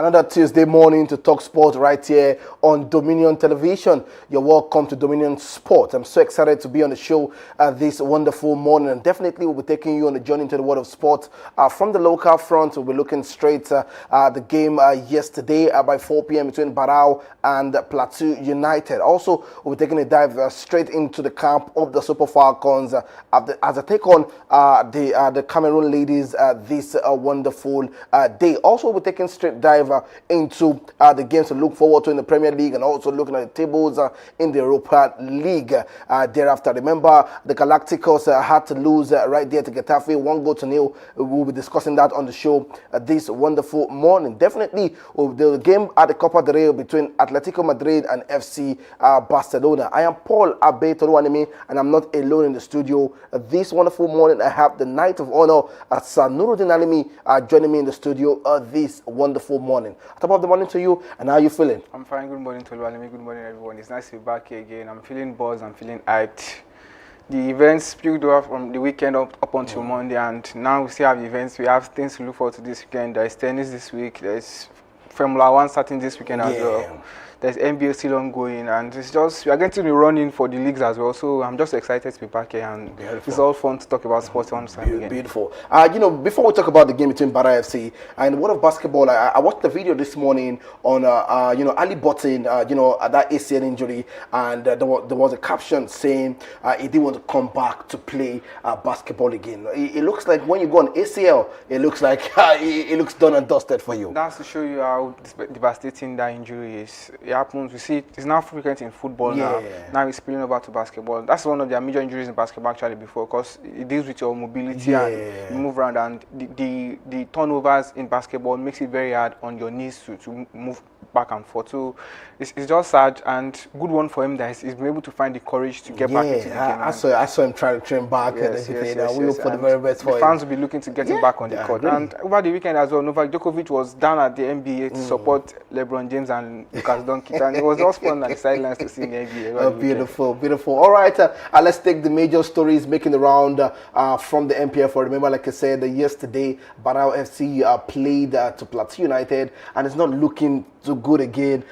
Another Tuesday morning to talk sport right here on Dominion Television. You're welcome to Dominion Sport. I'm so excited to be on the show this wonderful morning, and definitely we'll be taking you on a journey into the world of sport. From the local front, we'll be looking straight at the game yesterday by 4 p.m. between Barao and Plateau United. Also, we'll be taking a dive straight into the camp of the Super Falcons as a take on the Cameroon ladies this wonderful day. Also, we'll be taking straight dive into the games to look forward to in the Premier League, and also looking at the tables in the Europa League thereafter. Remember, the Galacticos had to lose right there to Getafe, 1-0. We'll be discussing that on the show this wonderful morning. Definitely, the game at the Copa del Rey between Atletico Madrid and FC Barcelona. I am Paul Abe Toruanimi, and I'm not alone in the studio this wonderful morning. I have the Knight of Honor, Sir Nuruddin Alimi, joining me in the studio this wonderful morning. Top of the morning to you, and how are you feeling? I'm fine. Good morning to Alimi. Good morning, everyone. It's nice to be back here again. I'm feeling buzzed. I'm feeling hyped. The events spilled over from the weekend up until Monday, and now we still have events. We have things to look forward to this weekend. There's tennis this week. There's Formula 1 starting this weekend as well. There's NBA still ongoing, and it's just, we are going to be running for the leagues as well. So I'm just excited to be back here, and it's all fun to talk about sports on time again. Beautiful. Before we talk about the game between Bara FC and what of basketball, I watched the video this morning on Ali Button, that ACL injury, and there was a caption saying he didn't want to come back to play basketball again. It looks like when you go on ACL, it looks like it looks done and dusted for you. That's to show you how devastating that injury is. It happens. We see it's now frequent in football now. Now it's spilling over to basketball. That's one of their major injuries in basketball actually before, because it deals with your mobility and you move around, and the turnovers in basketball makes it very hard on your knees to move back and forth. So it's just sad, and good one for him that he's been able to find the courage to get back into the game. I saw him trying to train back and everything. We hope for the very best for him. The fans will be looking to get him back on the court. And over the weekend as well, Novak Djokovic was down at the NBA to support LeBron James and Lucas Doncic, and it was just fun on the sidelines to see in the NBA. Beautiful. All right, let's take the major stories making the round from the MPFL. Remember, like I said, yesterday, Barao FC played to Plateau United, and it's not looking too good again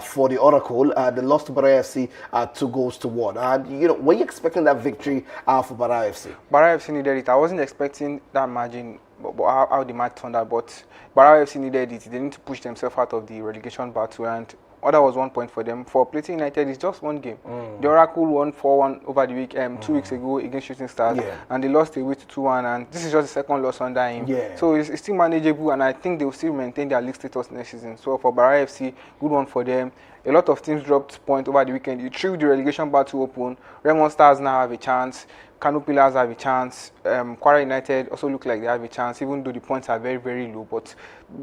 for the Oracle. They lost to Barao FC 2-1. And were you expecting that victory for Barao FC? Barao FC needed it. I wasn't expecting that margin, but how the match turned out. But Barao FC needed it. They need to push themselves out of the relegation battle, and that was 1 point for them. For Plateau United, it's just one game. The Oracle won 4-1 over the week 2 weeks ago against Shooting Stars, and they lost away to 2-1, and this is just the second loss under him. So it's still manageable, and I think they will still maintain their league status next season. So for Barao FC, good one for them. A lot of teams dropped points over the weekend. You threw the relegation battle open. Raymond Stars now have a chance. Kano Pillars have a chance. Kwara United also look like they have a chance, even though the points are very, very low. But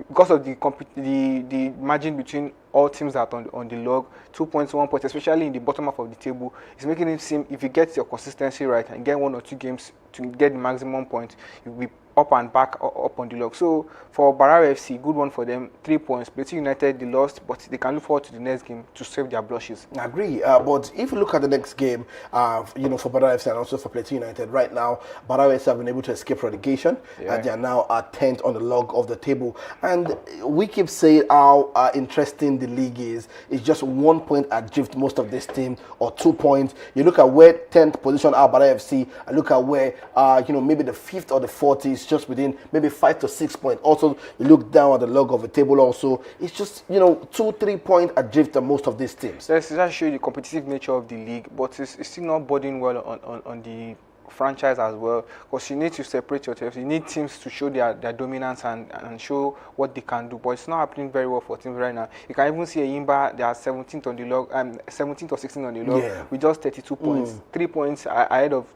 because of the margin between all teams that are on the log, 2 points, 1 point, especially in the bottom half of the table, it's making it seem if you get your consistency right and get 1 or 2 games to get the maximum point, you'll be up and back up on the log. So for Barao FC, good one for them. 3 points. Plateau United, they lost, but they can look forward to the next game to save their blushes. I agree. But if you look at the next game, for Barao FC and also for Plateau United, right now, Barao FC have been able to escape relegation, and they are now at 10th on the log of the table. And we keep saying how interesting the league is. It's just 1 point adrift most of this team, or 2 points. You look at where 10th position are Barao FC, and look at where maybe the 5th or the 4th is just within maybe 5 to 6 points. Also, you look down at the log of the table. Also, it's just 2-3 point adrift to most of these teams. Yes, that shows the competitive nature of the league, but it's still not boding well on the franchise as well, because you need to separate yourself. You need teams to show their dominance and show what they can do, but it's not happening very well for teams right now. You can even see Ayimba, they are 17th on the log, 17th or 16th on the log, with just 32 points, 3 points ahead of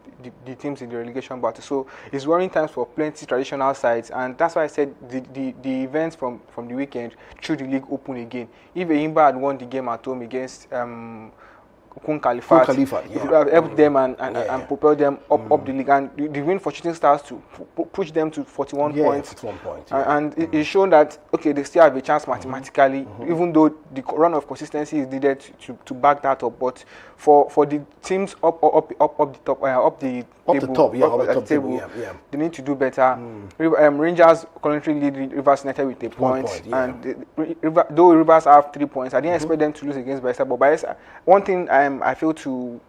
the teams in the relegation battle. So it's worrying times for plenty traditional sides, and that's why I said the events from the weekend through the league open again. If Ayimba had won the game at home against Kun Khalifat. Yeah. It would have helped them and propel them up the league. And the win for Shooting Stars to push them to 41 points. 41 points. And it's shown that, okay, they still have a chance mathematically, even though the run of consistency is needed to back that up. But for the teams up the top, up the table, they need to do better. Rangers currently lead Rivers United with a point, and though Rivers have 3 points, I didn't expect them to lose against Bayelsa. But Bayelsa, one thing I failed to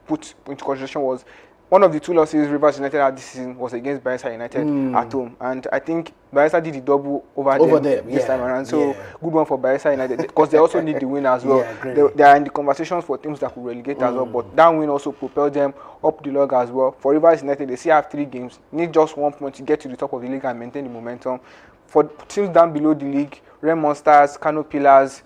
put into consideration was one of the 2 losses Rivers United had this season was against Bayelsa United at home, and I think Bayelsa did the double over them this time around. So good one for Bayelsa United, because they also need the win as well. They are in the conversations for teams that could relegate as well, but that win also propelled them up the log as well. For Rivers United, they still have 3 games, need just 1 point to get to the top of the league and maintain the momentum. For teams down below the league, Red Monsters, Kano Pillars,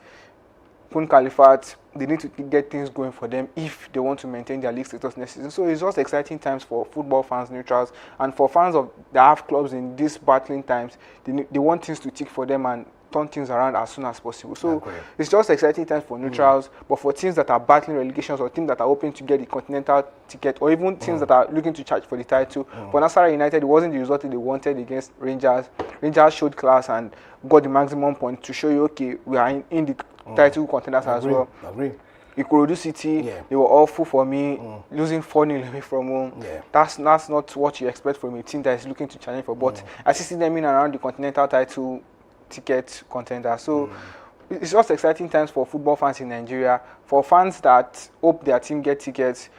Kun Khalifat, they need to get things going for them if they want to maintain their league status next season. So it's just exciting times for football fans, neutrals, and for fans of that have clubs in these battling times. They want things to tick for them and turn things around as soon as possible. So it's just exciting times for neutrals, but for teams that are battling relegations or teams that are hoping to get the continental ticket, or even teams that are looking to charge for the title. For Nasarawa United, it wasn't the result that they wanted against Rangers. Rangers showed class and got the maximum point to show you, okay, we are in the title contenders as well. Ikorodu City, they were awful for me, losing 4-0 away from home. That's not what you expect from a team that is looking to challenge for. But I see them in and around the continental title ticket contender. So it's just exciting times for football fans in Nigeria. For fans that hope their team get tickets,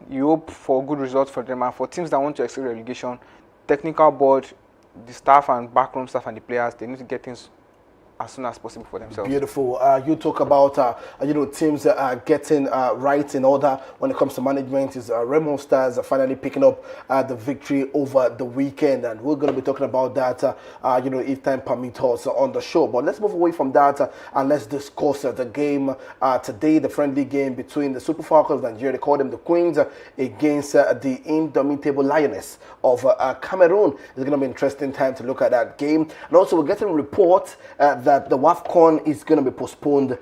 you hope for good results for them. And for teams that want to escape relegation, technical board, the staff and backroom staff and the players, they need to get things as soon as possible for themselves. Beautiful. You talk about teams that are getting right in order when it comes to management. Is Red Monsters are finally picking up the victory over the weekend, and we're going to be talking about that if time permits us on the show. But let's move away from that and let's discuss the game today, the friendly game between the Super Falcons of Nigeria, they call them the Queens, against the indomitable Lioness of Cameroon. It's going to be an interesting time to look at that game. And also we're getting reports that the WAFCON is going to be postponed,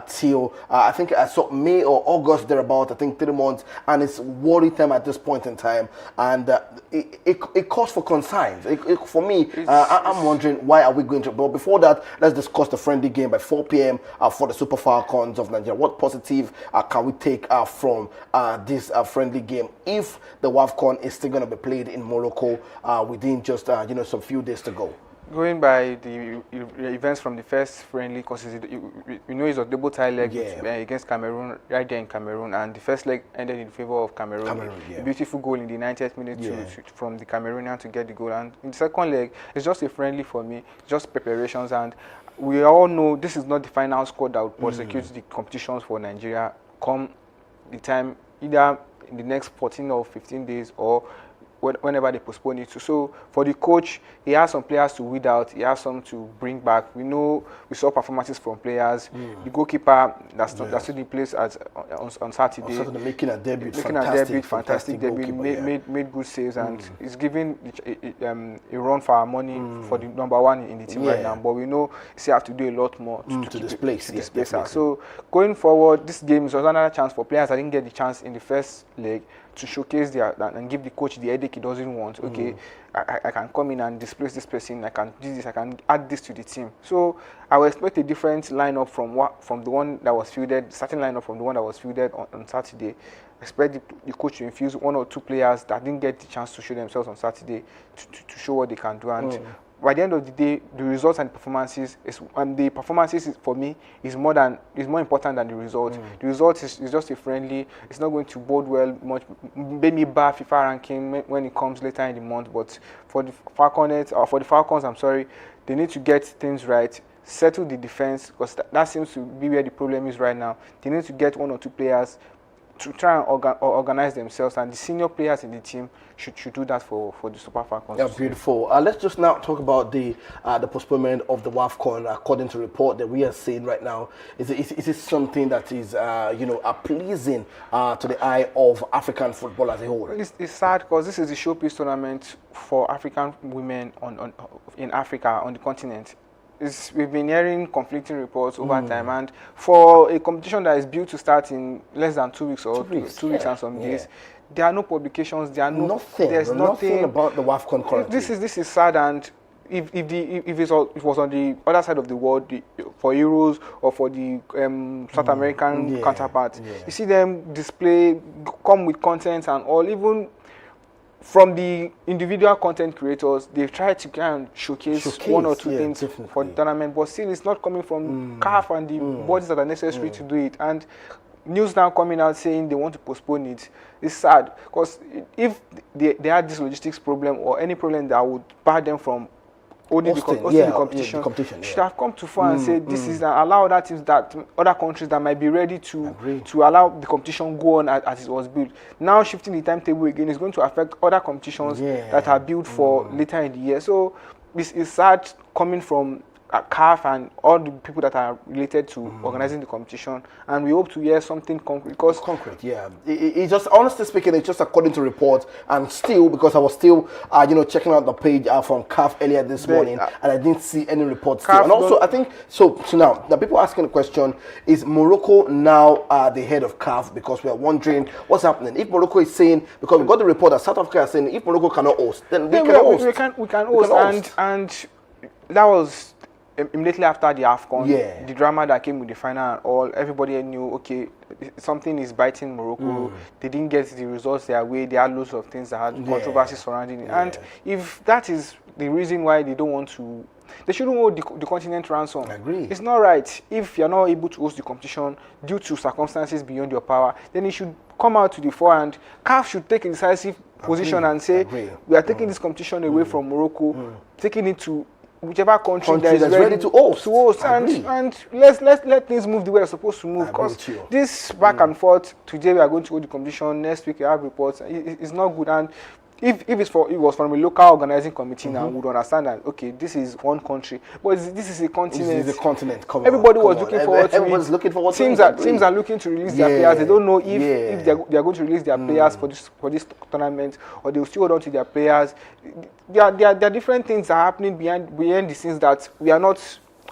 till I think I saw May or August thereabout. I think 3 months, and it's worry time at this point in time, and it calls for concerns. For me, I'm wondering why are we going to? But before that, let's discuss the friendly game by 4 p.m. For the Super Falcons of Nigeria. What positive can we take from this friendly game if the WAFCON is still going to be played in Morocco within just some few days to go? Going by the events from the first friendly, because it's a double tie leg against Cameroon, right there in Cameroon, and the first leg ended in favor of Cameroon. A beautiful goal in the 90th minute from the Cameroonian to get the goal. And in the second leg, it's just a friendly for me, just preparations. And we all know this is not the final squad that will prosecute the competitions for Nigeria come the time, either in the next 14 or 15 days or whenever they postpone it to. So for the coach, he has some players to weed out, he has some to bring back. We saw performances from players. The goalkeeper that's still in place on Saturday. Making a debut, fantastic debut, made good saves, and he's giving a run for our money for the number one in the team right now. But we know he still have to do a lot more to displace her. So going forward, this game is another chance for players that didn't get the chance in the first leg to showcase and give the coach the headache he doesn't want. Okay, I can come in and displace this person, I can do this, I can add this to the team. So I will expect a different lineup from the one that was fielded, starting lineup from the one that was fielded on Saturday. I expect the coach to infuse 1 or 2 players that didn't get the chance to show themselves on Saturday to show what they can do. And by the end of the day, the results and performances for me is more important than the result. The result is just a friendly. It's not going to bode well much. Maybe bad FIFA ranking when it comes later in the month. But for the Falcons, they need to get things right, settle the defense, because that seems to be where the problem is right now. They need to get 1 or 2 players to try and organize themselves, and the senior players in the team should do that for the Super Falcons. Yeah, beautiful. Let's just now talk about the postponement of the WAFCON. According to report that we are seeing right now, is it something that is pleasing to the eye of African football as a whole? It's sad because this is the showpiece tournament for African women in Africa, on the continent. we've been hearing conflicting reports over time, and for a competition that is due to start in less than 2 weeks or 2 weeks and some days, there are no publications. There are there's nothing about the WAFCON currently. This is sad, and if it was on the other side of the world, for Euros or for the South American counterparts, you see them come with content and all. Even from the individual content creators, they've tried to kind of showcase one or two things for the tournament, but still it's not coming from CAF and the bodies that are necessary to do it. And news now coming out saying they want to postpone it. It's sad, because if they had this logistics problem or any problem that would bar them from holding the competition, should have come to fore and say this is allow other teams, that other countries that might be ready to allow the competition go on as it was built. Now shifting the timetable again is going to affect other competitions that are built for later in the year. So it's sad coming from CAF and all the people that are related to organizing the competition, and we hope to hear something concrete. It's just, honestly speaking, it's just according to reports, and still, because I was still, checking out the page from CAF earlier this morning, and I didn't see any reports still. And also, I think so now the people asking the question, is Morocco now the head of CAF? Because we are wondering what's happening. If Morocco is saying, because we got the report that South Africa is saying if Morocco cannot host, then we can host. And that was immediately after the AFCON, the drama that came with the final and all. Everybody knew, okay, something is biting Morocco. They didn't get the results their way. There are loads of things that had controversy surrounding it. And if that is the reason why they don't want to, they shouldn't hold the continent ransom. I agree. It's not right. If you're not able to host the competition due to circumstances beyond your power, then it should come out to the fore, and CAF should take a decisive position and say, we are taking this competition away from Morocco, taking it to whichever country that is ready to host, and let things move the way they're supposed to move. Because this back and forth, today we are going to hold the competition, next week we have reports, it's not good. And if it was from a local organizing committee, now we would understand that, okay, this is one country, but this is a continent. This is a continent. Everybody was looking forward to it. Everyone's looking forward to it. Teams are looking to release their players. They don't know if they are going to release their players for this tournament, or they will still hold on to their players. There are different things that are happening behind the scenes that we are not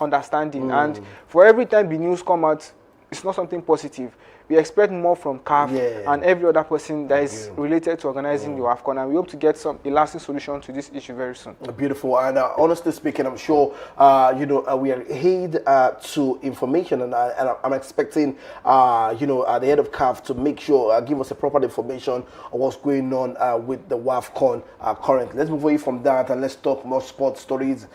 understanding. And for every time the news come out, it's not something positive. We expect more from CAF and every other person that is related to organizing the AFCON, and we hope to get a lasting solution to this issue very soon. Beautiful. And honestly speaking, I'm sure we are ahead to information, and I'm expecting the head of CAF to make sure give us a proper information on what's going on with the WAFCON currently. Let's move away from that and let's talk more sports stories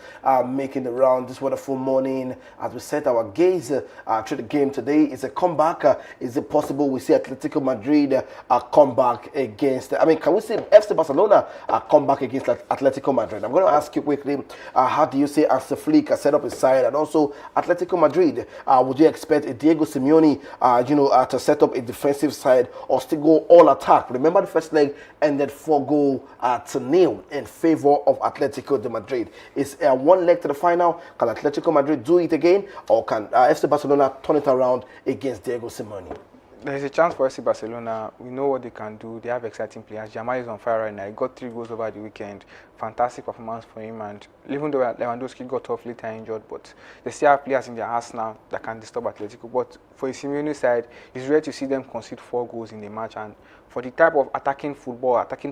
making the round this wonderful morning. As we set our gaze through the game today, is a comeback. Is it possible we see Atletico Madrid come back against, can we see FC Barcelona come back against Atletico Madrid? I'm going to ask you quickly, how do you see Hansi Flick set up his side, and also Atletico Madrid? Would you expect a Diego Simeone, to set up a defensive side, or still go all attack? Remember, the first leg ended 4-0 in favor of Atletico de Madrid. Is one leg to the final? Can Atletico Madrid do it again, or can FC Barcelona turn it around against Diego Simeone? There's a chance for FC Barcelona. We know what they can do. They have exciting players. Jamal is on fire right now. He got 3 goals over the weekend. Fantastic performance for him. And even though Lewandowski got off later injured, but they still have players in their arsenal that can disturb Atletico. But for the Simeone side, it's rare to see them concede 4 goals in a match. And for the type of attacking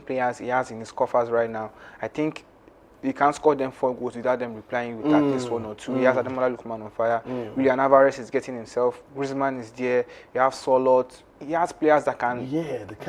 players he has in his coffers right now, I think he can't score them 4 goals without them replying with at least 1 or 2. He has Ademola Lookman on fire. Julian Alvarez is getting himself. Griezmann is there. You have Solot. He has players that can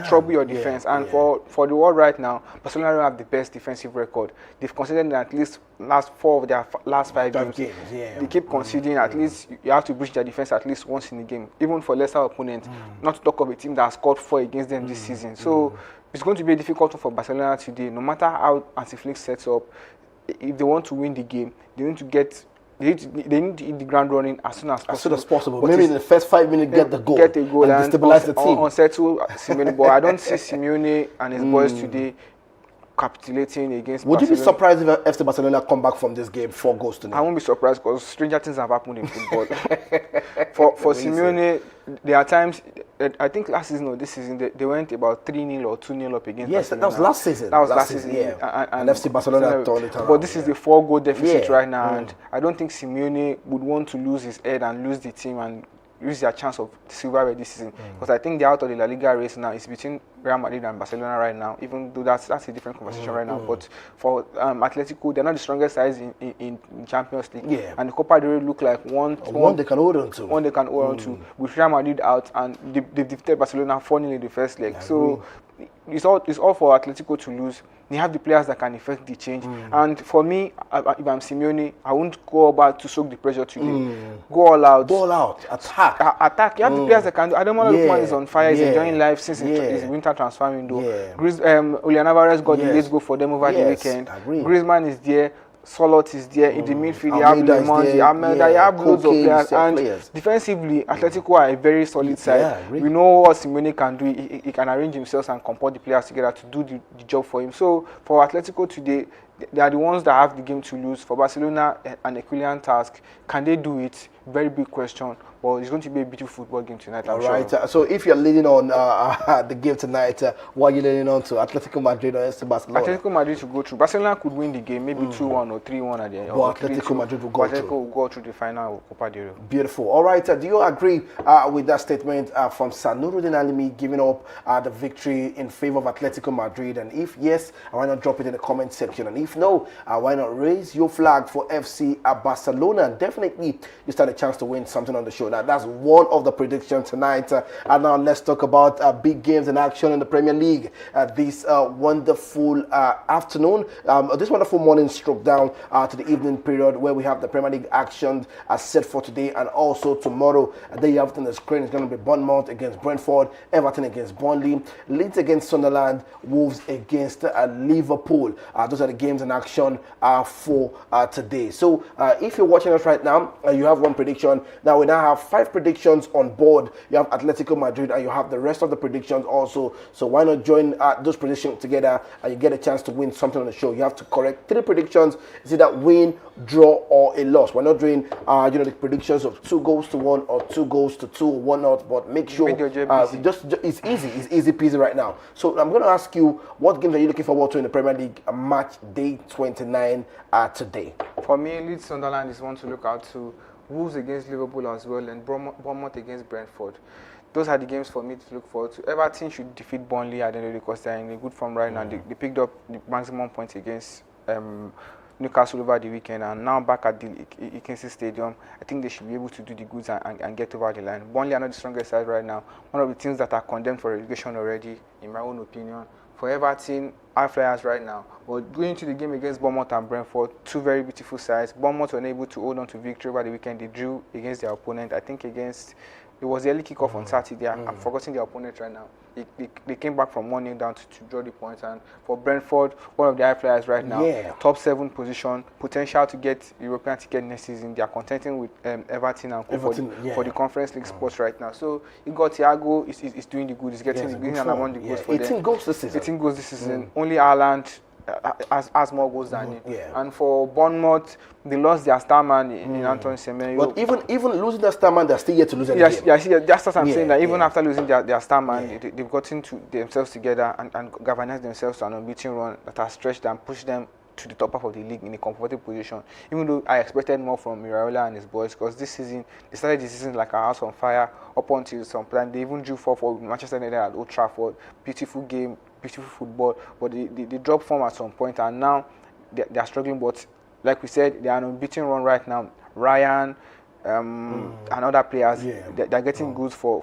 trouble your defense. For the world right now, Barcelona don't have the best defensive record. They've conceded at least last 4 of their last 5 games. They keep conceding. At least you have to breach their defense at least once in a game, even for lesser opponents. Not to talk of a team that has scored 4 against them this season. So it's going to be a difficult one for Barcelona today. No matter how Hansi Flick sets up, if they want to win the game, they need to hit the ground running as soon as possible. Maybe in the first 5 minutes, get a goal and destabilize the team. Unsettle Simeone. But I don't see Simeone and his boys today capitulating against Would you be Barcelona. surprised if FC Barcelona come back from this game 4 goals to I nil? won't be surprised because stranger things have happened in football. For Simeone, there are times, I think last season or this season, they went about 3-0 or 2-0 up against Yes, Barcelona. that was last season. That was last season. yeah. And FC Barcelona turned it around. But this is the 4-goal deficit Yeah. right now, and I don't think Simeone would want to lose his head and lose the team and lose their chance of silverware this season. Because I think they're out of the La Liga race now. It's between Real Madrid and Barcelona right now, even though that's a different conversation right now. But for Atletico, they're not the strongest sides in Champions League. Yeah. And the Copa del Rey look like one they can hold on to. One they can hold on to. With Real Madrid out, and they defeated Barcelona 4-0 in the first leg. So it's all for Atletico to lose. They have the players that can effect the change. And for me, if I'm Simeone, I won't go back to soak the pressure today. Go all out. Ball out, attack. Attack. You have the players that can do. Ademola Lookman is on fire. He's enjoying life since his winter transfer window. Julian Alvarez got the late goal for them over the weekend. Griezmann is there. Solot is there in the midfield. You have Lemons, Almeida, you have loads of players. And defensively, Atletico are a very solid side. We know what Simeone can do. He can arrange himself and comport the players together to do the job for him. So for Atletico today, they are the ones that have the game to lose. For Barcelona, an Herculean task. Can they do it? Very big question. Well, it's going to be a beautiful football game tonight, I'm sure. So if you're leaning on the game tonight, what are you leaning on to? Atletico Madrid or FC Barcelona? Atletico Madrid to go through. Barcelona could win the game, maybe 2-1 or 3-1 at the end. But Atletico Madrid will go through. Atletico will go through the final of Copa del Rey. Beautiful. All right. Do you agree with that statement from Sanuruddin Alimi giving up the victory in favor of Atletico Madrid? And if yes, why not drop it in the comment section? And if no, why not raise your flag for FC Barcelona? And definitely you stand a chance to win something on the show. Now, that's one of the predictions tonight. And now let's talk about big games in action in the Premier League this wonderful afternoon. This wonderful morning stroke down to the evening period where we have the Premier League action set for today and also tomorrow. The day after the screen is going to be Bournemouth against Brentford, Everton against Burnley, Leeds against Sunderland, Wolves against Liverpool. Those are the games in action for today. So if you're watching us right now, you have one prediction. Now we now have 5 predictions on board. You have Atletico Madrid and you have the rest of the predictions also. So why not join those predictions together and you get a chance to win something on the show. You have to correct 3 predictions. It's either win, draw, or a loss. We're not doing the predictions of 2 goals to 1 or 2 goals to 2 or 1-0, but make sure it's easy peasy right now. So I'm going to ask you, what games are you looking forward to in the Premier League match day 29 today? For me, Leeds Sunderland is one to look out to. Wolves against Liverpool as well, and Bournemouth against Brentford. Those are the games for me to look forward to. Everton should defeat Burnley at the end of the day because they're in a good form right now. They picked up the maximum points against Newcastle over the weekend, and now back at the Ikensi Stadium, I think they should be able to do the goods and get over the line. Burnley are not the strongest side right now. One of the teams that are condemned for relegation already, in my own opinion. For Everton, high flyers right now. But going into the game against Bournemouth and Brentford, 2 very beautiful sides. Bournemouth were unable to hold on to victory over the weekend. They drew against their opponent. I think it was the early kickoff on Saturday. I'm forgetting the opponent right now. They came back from 1-0 down to draw the points. And for Brentford, one of the high flyers right now, top 7 position, potential to get European ticket next season. They are contenting with Everton and for the Conference League spots right now. So you got Thiago is doing the good. He's getting and among the goals for them. 18 goals this season. 18 goals this season. Only Haaland has more goals than him. And for Bournemouth, they lost their star man in Antoine Semenyo. But even losing their star man, they're still yet to lose any game. That's what I'm saying. That even after losing their star man, they've gotten to themselves together and galvanized themselves to an unbeaten run that has stretched and pushed them to the top half of the league in a comfortable position. Even though I expected more from Iraola and his boys, because this season, they started the season like a house on fire up until some plan. They even drew 4-4 with Manchester United at Old Trafford. Beautiful game, beautiful football, but they dropped form at some point, and now they are struggling. But like we said, they are on an unbeaten run right now. Ryan and other players, they're getting goods for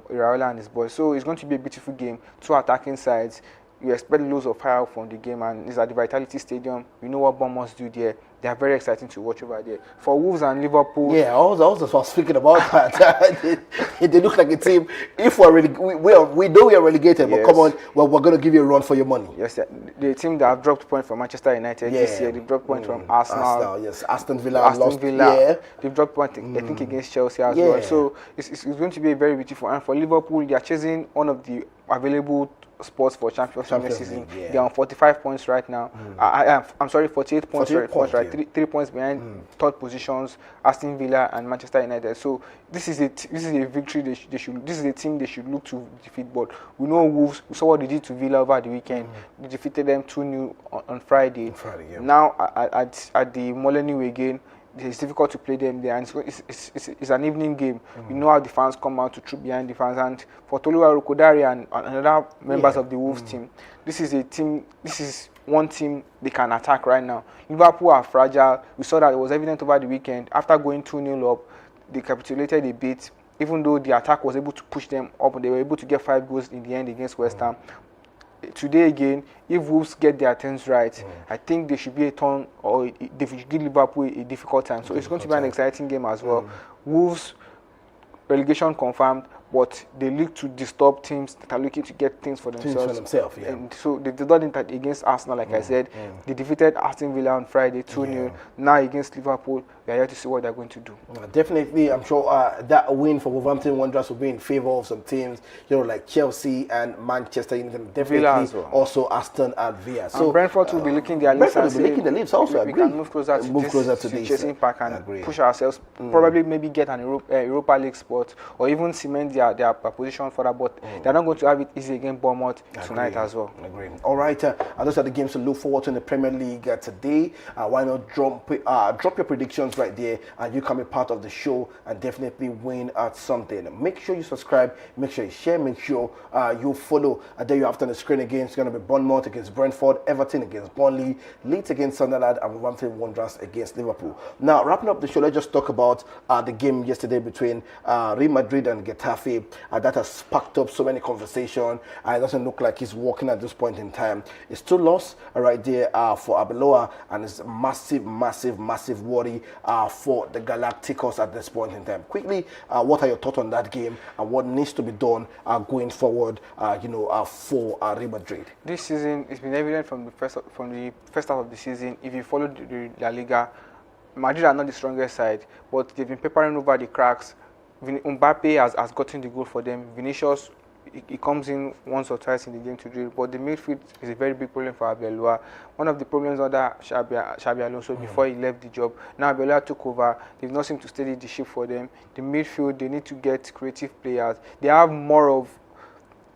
Iraola and his boys. So it's going to be a beautiful game. 2 attacking sides. You expect loads of fire from the game, and it's at the Vitality Stadium. You know what Bournemouth do there. they are very exciting to watch over there. For Wolves and Liverpool, Yeah, I was speaking about that. They look like a team. If we know we are relegated, but Yes. come on, well, we're going to give you a run for your money. yes, the team that have dropped points from Manchester United this year, they've dropped points from Arsenal, Yes, Aston Villa lost. Villa, they've dropped points, I think, against Chelsea as well. So it's going to be a very beautiful. And for Liverpool, they are chasing one of the available spots for championship next season. League, yeah. They are on 45 points right now. I'm sorry, 48 points. 48 points, right? yeah. Three points behind third positions, Aston Villa and Manchester United. So this is a victory they should. This is a team they should look to defeat. But we know Wolves. We saw what they did to Villa over the weekend. They defeated them 2-0 on Friday. Yeah. Now at the Molineux again, it's difficult to play them there, and it's an evening game. You know how the fans come out to troop behind the fans, and for Toluwa Rokodari and other members of the Wolves team, this is one team they can attack right now. Liverpool are fragile. We saw that it was evident over the weekend. After going 2-0 up, they capitulated a bit. Even though the attack was able to push them up, they were able to get 5 goals in the end against West Ham. Today again, if Wolves get their turns right, I think they should be a turn, or they should give Liverpool a difficult time. So it's going to be an exciting game as well. Wolves relegation confirmed, but they look to disturb teams that are looking to get things for themselves. Yeah. And so they did that against Arsenal, like I said. They defeated Aston Villa on Friday 2-0. Now against Liverpool, we are here to see what they're going to do. Definitely, I'm sure that win for Wolverhampton Wanderers will be in favour of some teams, like Chelsea and Manchester United. Definitely also Aston and Villa. So Brentford will be looking their leaves. Brentford will be licking the leaves also. We can move closer to this chasing pack and push ourselves. Probably maybe get an Europa League spot, or even cement their position for that. But they're not going to have it easy against Bournemouth tonight as well. Agree. All right, those are the games to look forward to in the Premier League today. Why not drop your predictions right there, and you can be part of the show and definitely win at something. Make sure you subscribe, make sure you share, make sure you follow. There you have on the screen again. It's going to be Bournemouth against Brentford, Everton against Burnley, Leeds against Sunderland, and Wolverhampton Wanderers against Liverpool. Now, wrapping up the show, let's just talk about the game yesterday between Real Madrid and Getafe. That has sparked up so many conversations. It doesn't look like he's working at this point in time. It's 2 loss right there for Arbeloa, and it's massive worry for the Galacticos at this point in time. Quickly, what are your thoughts on that game and what needs to be done going forward, for Real Madrid? This season, it's been evident from the first half of the season. If you follow the La Liga, Madrid are not the strongest side, but they've been peppering over the cracks. Mbappe has gotten the goal for them. Vinicius, he comes in once or twice in the game to drill, but the midfield is a very big problem for Arbeloa. One of the problems under Xabi Alonso before he left the job. Now Arbeloa took over. They've not seemed to steady the ship for them. The midfield, they need to get creative players. They have more of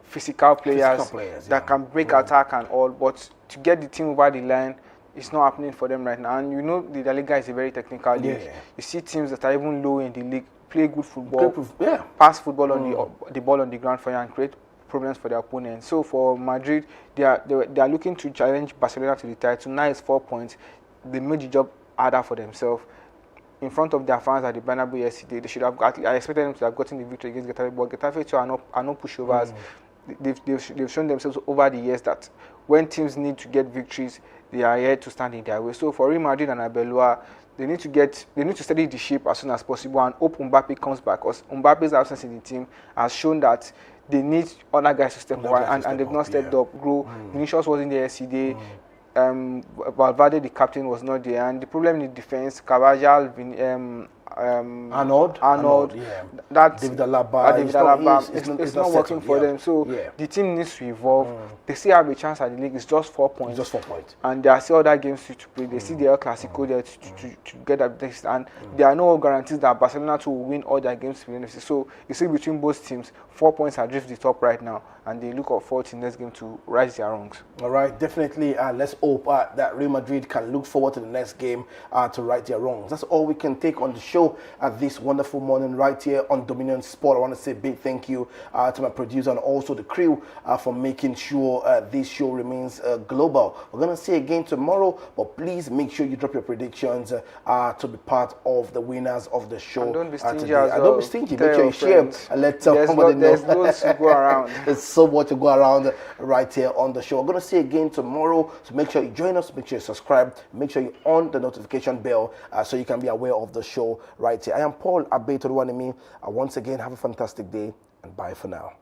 physical players that can break attack and all, but to get the team over the line, it's not happening for them right now. And you know the La Liga is a very technical league. You see teams that are even low in the league play good football, pass football on the ball on the ground for you and create problems for their opponents. So for Madrid, they are looking to challenge Barcelona to the title. Now it's 4 points. They made the job harder for themselves. In front of their fans at the Bernabeu yesterday, they should have I expected them to have gotten the victory against Getafe, but Getafe too are not pushovers. They've shown themselves over the years that when teams need to get victories, they are here to stand in their way. So for Real Madrid and Arbeloa, they need to steady the ship as soon as possible and hope Mbappe comes back, because Mbappe's absence in the team has shown that they need other guys to step up, and they've not stepped up. Vinicius wasn't there yesterday. Valverde, the captain, was not there, and the problem in the defense, Carvajal, Arnold, David Alaba, it's not working for them. So the team needs to evolve. They still have a chance at the league. It's just 4 points. And there are still other games to play. They see the El Clasico there to get that next, and there are no guarantees that Barcelona will win all their games. So you see between both teams, 4 points are drift the top right now, and they look forward to the next game to rise their ranks. All right, definitely. Let's hope that Real Madrid can look forward to the next game to right their wrongs. That's all we can take on the show this wonderful morning right here on Dominion Sport. I want to say a big thank you to my producer and also the crew for making sure this show remains global. We're going to see again tomorrow, but please make sure you drop your predictions to be part of the winners of the show. And don't be stingy today. as well. Don't be stingy. Make sure you share and let somebody know. There's loads to go around. It's so much to go around right here on the show. We're going to see you again tomorrow, so make sure you join us, make sure you subscribe, make sure you on the notification bell so you can be aware of the show right here. I am Paul Abe Toruwanimi. Once again, have a fantastic day and bye for now.